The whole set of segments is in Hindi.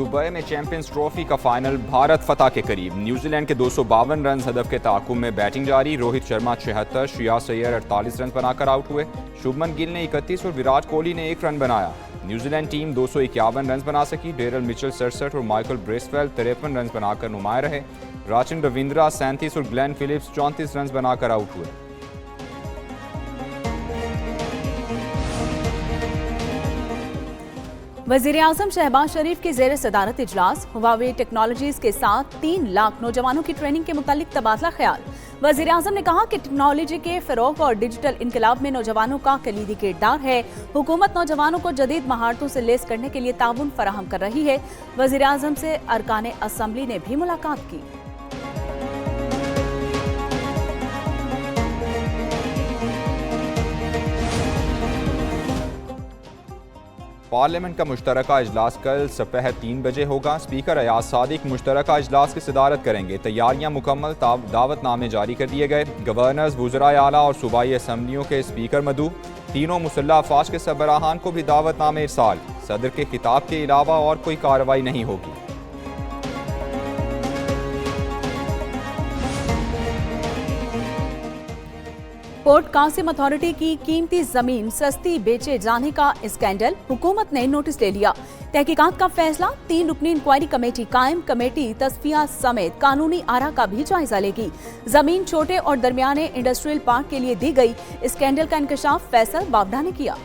दुबई में चैंपियंस ट्रॉफी का फाइनल भारत फतह के करीब। न्यूजीलैंड के 252 रन हदफ के ताकुब में बैटिंग जारी। रोहित शर्मा 76, श्रेयस अय्यर 48 रन बनाकर आउट हुए। शुभमन गिल ने 31 और विराट कोहली ने 1 रन बनाया। न्यूजीलैंड टीम 251 रन बना सकी। डेरल मिचेल 67 और माइकल ब्रेसवेल 53 रन बनाकर नुमाया रहे। राचिन रविंद्रा 37 और ग्लेन फिलिप्स 34 रन बनाकर आउट हुए। वज़ीर-ए-आज़म शहबाज शरीफ के ज़ेर सदारत इजलास। हुवावे टेक्नोलॉजीज के साथ 3 लाख नौजवानों की ट्रेनिंग के मुतालिक तबादला ख्याल। वज़ीर-ए-आज़म ने कहा कि टेक्नोलॉजी के फ़रोग़ और डिजिटल इनकलाब में नौजवानों का कलीदी किरदार है। हुकूमत नौजवानों को जदीद महारतों से लेस करने के लिए ताउन फराहम कर रही है। वज़ीर-ए-आज़म से अरकान असम्बली ने भी मुलाकात की। पार्लियामेंट का मुश्तरका इजलास कल सुबह 3 बजे होगा। स्पीकर अयाज सादिक मुश्तरका इजलास की सदारत करेंगे। तैयारियां मुकम्मल, दावतनामे जारी कर दिए गए। गवर्नर्स, वुज़राए आला और सूबाई असम्बलियों के स्पीकर मदऊ। तीनों मुसल्लह अफवाज के सरबराहान को भी दावतनामे इरसाल। सदर के खिताब के अलावा और कोई कार्रवाई नहीं होगी। पोर्ट कासिम अथॉरिटी की कीमती जमीन सस्ती बेचे जाने का स्कैंडल। हुकूमत ने नोटिस ले लिया। तहकीकात का फैसला। 3 रुकनी इंक्वायरी कमेटी कायम। कमेटी तस्फिया समेत कानूनी आरा का भी जायजा लेगी। जमीन छोटे और दरमियाने इंडस्ट्रियल पार्क के लिए दी गई। स्कैंडल का इंकशाफ फैसल बावडा ने किया।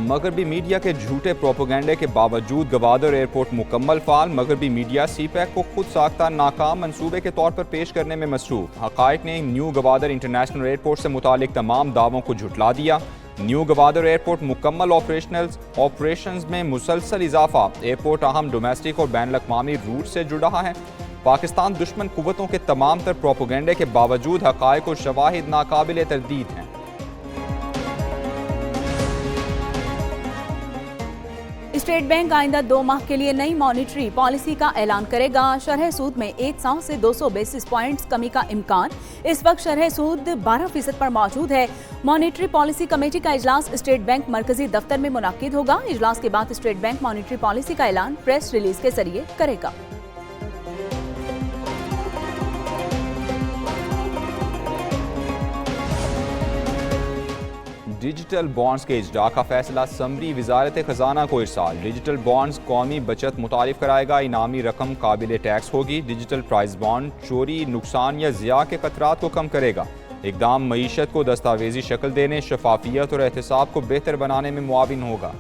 मगरबी मीडिया के झूठे प्रोपोगंडे के बावजूद गवादर एयरपोर्ट मुकम्मल फाल। मगरबी मीडिया सीपैक को खुद साख्ता नाकाम मंसूबे के तौर पर पेश करने में मसरूफ। हकायक ने न्यू गवादर इंटरनेशनल एयरपोर्ट से मुतालिक तमाम दावों को झुटला दिया। न्यू गवादर एयरपोर्ट मुकम्मल ऑपरेशंस में मुसलसल इजाफा। एयरपोर्ट अहम डोमेस्टिक और बैन अवी रूट से जुड़ रहा है। पाकिस्तान दुश्मन कुव्वतों के तमाम तर प्रोपोगंडे के बावजूद हकायक और शवाहिद नाकाबिल तरदीद हैं। स्टेट बैंक आइंदा 2 माह के लिए नई मॉनिटरी पॉलिसी का ऐलान करेगा। शरह सूद में 100 से 200 बेसिस पॉइंट्स कमी का इम्कान। इस वक्त शरह सूद 12% पर मौजूद है। मॉनिटरी पॉलिसी कमेटी का इजलास स्टेट बैंक मरकजी दफ्तर में मुनाकिद होगा। इजलास के बाद स्टेट बैंक मॉनिटरी पॉलिसी का ऐलान प्रेस रिलीज के जरिए करेगा। डिजिटल बॉन्ड्स के इजरा का फैसला। समरी वजारत खजाना को इरसाल। डिजिटल बॉन्ड्स कौमी बचत मुतारिफ कराएगा। इनामी रकम काबिल टैक्स होगी। डिजिटल प्राइस बॉन्ड चोरी, नुकसान या ज़िया के खतरात को कम करेगा। इकदाम मईशत को दस्तावेजी शक्ल देने, शफाफियत और एहतसाब को बेहतर बनाने में मुआविन होगा।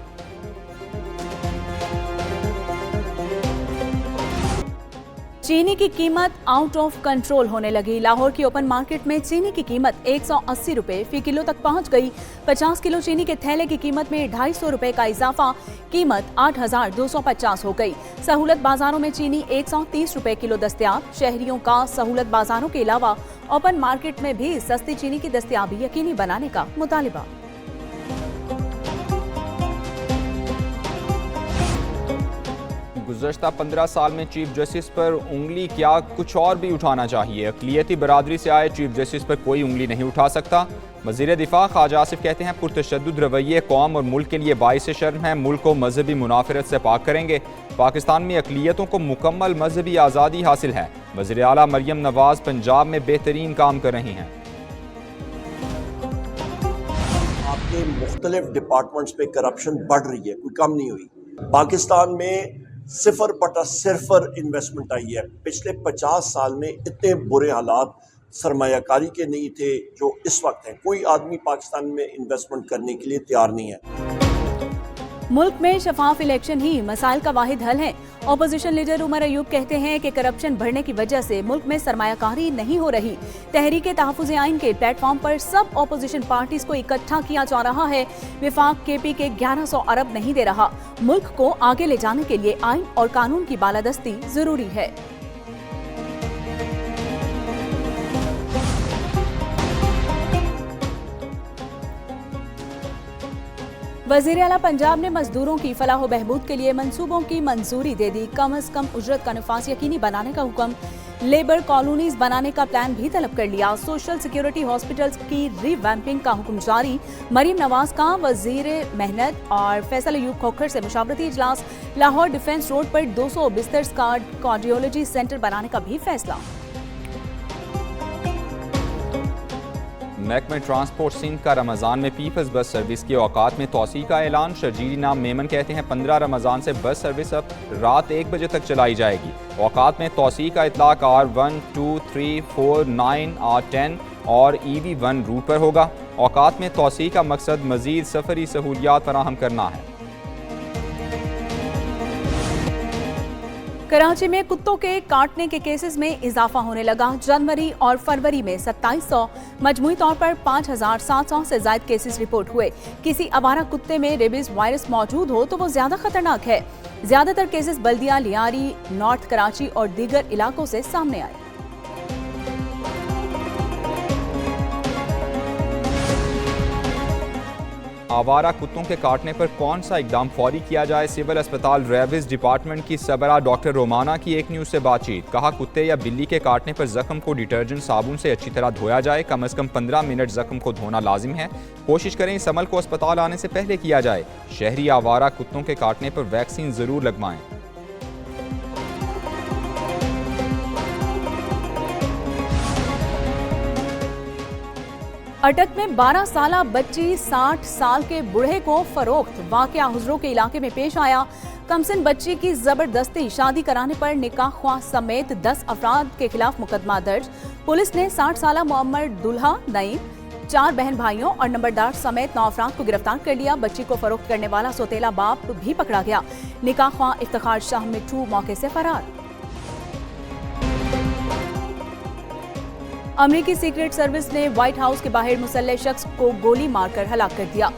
चीनी की कीमत आउट ऑफ कंट्रोल होने लगी। लाहौर की ओपन मार्केट में चीनी की कीमत 180 रुपए फी किलो तक पहुंच गई। 50 किलो चीनी के थैले की कीमत में 250 रुपए का इजाफा। कीमत 8,250 हो गई। सहूलत बाजारों में चीनी 130 रुपए किलो दस्तयाब। शहरियों का सहूलत बाजारों के अलावा ओपन मार्केट में भी सस्ती चीनी की दस्तयाबी यकीनी बनाने का मुतालिबा। गुज़श्ता 15 साल में चीफ जस्टिस पर उंगली क्या कुछ और भी उठाना चाहिए। अक़लियती बरादरी से आए चीफ जस्टिस पर कोई उंगली नहीं उठा सकता। वज़ीर दिफा ख्वाजा आसिफ कहते हैं पुरतशद्दुद रवैये कौम और मुल्क के लिए बाइस शर्म है। मुल्क को मजहबी मुनाफरत से पाक करेंगे। पाकिस्तान में अक़लियतों को मुकम्मल मजहबी आज़ादी हासिल है। वज़ीर आला मरियम नवाज पंजाब में बेहतरीन काम कर रही हैं। आपके मुख्तलिफ डिपार्टमेंट्स पे करप्शन बढ़ रही है, कोई कम नहीं हुई। पाकिस्तान में 0.0 इन्वेस्टमेंट आई है। पिछले 50 साल में इतने बुरे हालात सरमायाकारी के नहीं थे जो इस वक्त हैं। कोई आदमी पाकिस्तान में इन्वेस्टमेंट करने के लिए तैयार नहीं है। मुल्क में शफाफ इलेक्शन ही मसाइल का वाहिद हल है। ऑपोजिशन लीडर उमर अयूब कहते हैं कि करप्शन बढ़ने की वजह से मुल्क में सरमायाकारी नहीं हो रही। तहरीक तहफ़्फ़ुज़ आइन के प्लेटफॉर्म पर सब ऑपोजिशन पार्टीज को इकट्ठा किया जा रहा है। विफाक केपी के 1100 अरब नहीं दे रहा। मुल्क को आगे ले जाने के लिए आइन और कानून की बालादस्ती जरूरी है। वज़ीर आला पंजाब ने मजदूरों की फलाह व बहबूद के लिए मंसूबों की मंजूरी दे दी। कम अज कम उजरत का नफाज यकीनी बनाने का हुक्म। लेबर कॉलोनीज बनाने का प्लान भी तलब कर लिया। सोशल सिक्योरिटी हॉस्पिटल्स की रीवैम्पिंग का हुक्म जारी। मरीम नवाज का वजीर मेहनत और फैसल अयूब खोखर से मुशावरती इजलास। लाहौर डिफेंस रोड पर 200 बिस्तर कार्डियोलॉजी सेंटर बनाने का भी फैसला। महकमा ट्रांसपोर्ट सिंध का रमज़ान में पीपल्स बस सर्विस के औकात में तोसी का ऐलान। शर्जील नाम मेमन कहते हैं 15 रमज़ान से बस सर्विस अब रात 1 बजे तक चलाई जाएगी। औकात में तोसी का इतलाक R1, 2, 3, 4, 9, R10 और EV1 रूट पर होगा। औकात में तोसी का मकसद मज़ीद सफरी सहूलियात फराहम करना है। कराची में कुत्तों के काटने के केसेस में इजाफा होने लगा। जनवरी और फरवरी में 2700, मजमूई तौर पर 5700 से ज्यादा केसेस रिपोर्ट हुए। किसी आवारा कुत्ते में रेबीज वायरस मौजूद हो तो वो ज्यादा खतरनाक है। ज्यादातर केसेस बल्दिया, लियारी, नॉर्थ कराची और दीगर इलाकों से सामने आए। आवारा कुत्तों के काटने पर कौन सा इकदाम फौरी किया जाए। सिविल अस्पताल रेविज डिपार्टमेंट की सरबराह डॉक्टर रोमाना की एक न्यूज़ से बातचीत। कहा कुत्ते या बिल्ली के काटने पर जख्म को डिटर्जेंट साबुन से अच्छी तरह धोया जाए। कम से कम 15 मिनट जख्म को धोना लाजिम है। कोशिश करें इस अमल को अस्पताल आने से पहले किया जाए। शहरी आवारा कुत्तों के काटने पर वैक्सीन जरूर लगवाएं। अटक में 12 साला बच्ची 60 साल के बूढ़े को फरोख्त। वाकया हुजरों के इलाके में पेश आया। कमसिन बच्ची की जबरदस्ती शादी कराने पर निकाह ख्वाह समेत 10 अफराद के खिलाफ मुकदमा दर्ज। पुलिस ने 60 साला मोहम्मद दुल्हा नईम, 4 बहन भाइयों और नंबरदार समेत 9 अफराद को गिरफ्तार कर लिया। बच्ची को फरोख्त करने वाला सौतेला बाप भी पकड़ा गया। निकाह ख्वाह इफ्तिखार शाह मिट्टू मौके से फरार। अमेरिकी सीक्रेट सर्विस ने व्हाइट हाउस के बाहर मुसल्लह शख्स को गोली मारकर हलाक कर दिया।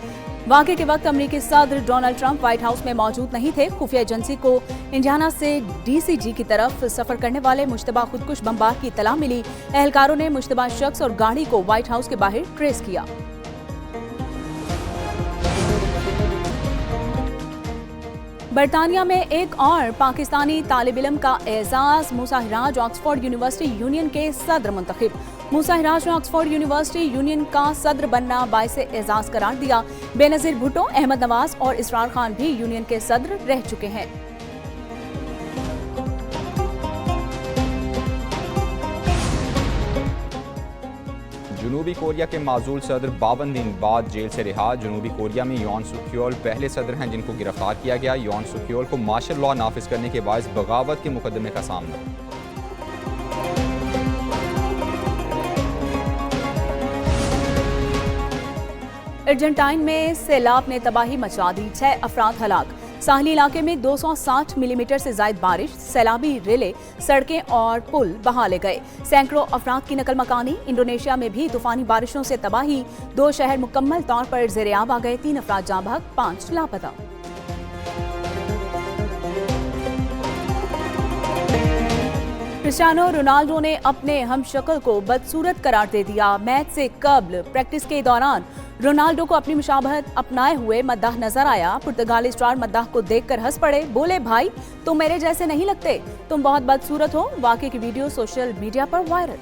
वाक़े के वक्त अमेरिकी सदर डोनाल्ड ट्रंप व्हाइट हाउस में मौजूद नहीं थे। खुफिया एजेंसी को इंडियाना से DCG की तरफ सफर करने वाले मुश्तबा खुदकुश बमबार की इत्तला मिली। एहलकारों ने मुश्तबा शख्स और गाड़ी को व्हाइट हाउस के बाहर ट्रेस किया। बरतानिया में एक और पाकिस्तानी तालिब इल्म का एजाज। मूसा हिराज ऑक्सफोर्ड यूनिवर्सिटी यूनियन के सदर मुंतखब। मूसा हिराज ने ऑक्सफोर्ड यूनिवर्सिटी यूनियन का सदर बनना बाइसे एजाज करार दिया। बेनजीर भुट्टो, अहमद नवाज और इसरार खान भी यूनियन के सदर रह चुके हैं। जनूबी कोरिया के माजूल सदर 52 दिन बाद जेल से रिहा। जनूबी कोरिया में योन सुक्योल पहले सदर हैं जिनको गिरफ्तार किया गया। योन सुक्योल को मार्शल लॉ नाफिज करने के बायस बगावत के मुकदमे का सामना। अर्जेंटाइन में सैलाब ने तबाही मचा दी। 6 अफराद हलाक। साहली इलाके में 260 मिलीमीटर से ज्यादा बारिश। सैलाबी रेले, सड़कें और पुल बहा ले गए। सैकड़ों अफराद की नकल मकानी। इंडोनेशिया में भी तूफानी बारिशों से तबाही। 2 शहर मुकम्मल तौर पर ज़ेर-ए-आब आ गए। 3 अफराद जाँ बहक, 5 लापता। क्रिस्टियानो रोनाल्डो ने अपने हमशक्ल को बदसूरत करार दे दिया। मैच से कबल प्रैक्टिस के दौरान रोनाल्डो को अपनी मुशाबहत अपनाए हुए मद्दाह नजर आया। पुर्तगाली स्टार मद्दाह को देखकर हंस पड़े। बोले, भाई तुम मेरे जैसे नहीं लगते, तुम बहुत बदसूरत हो। वाकई की वीडियो सोशल मीडिया पर वायरल।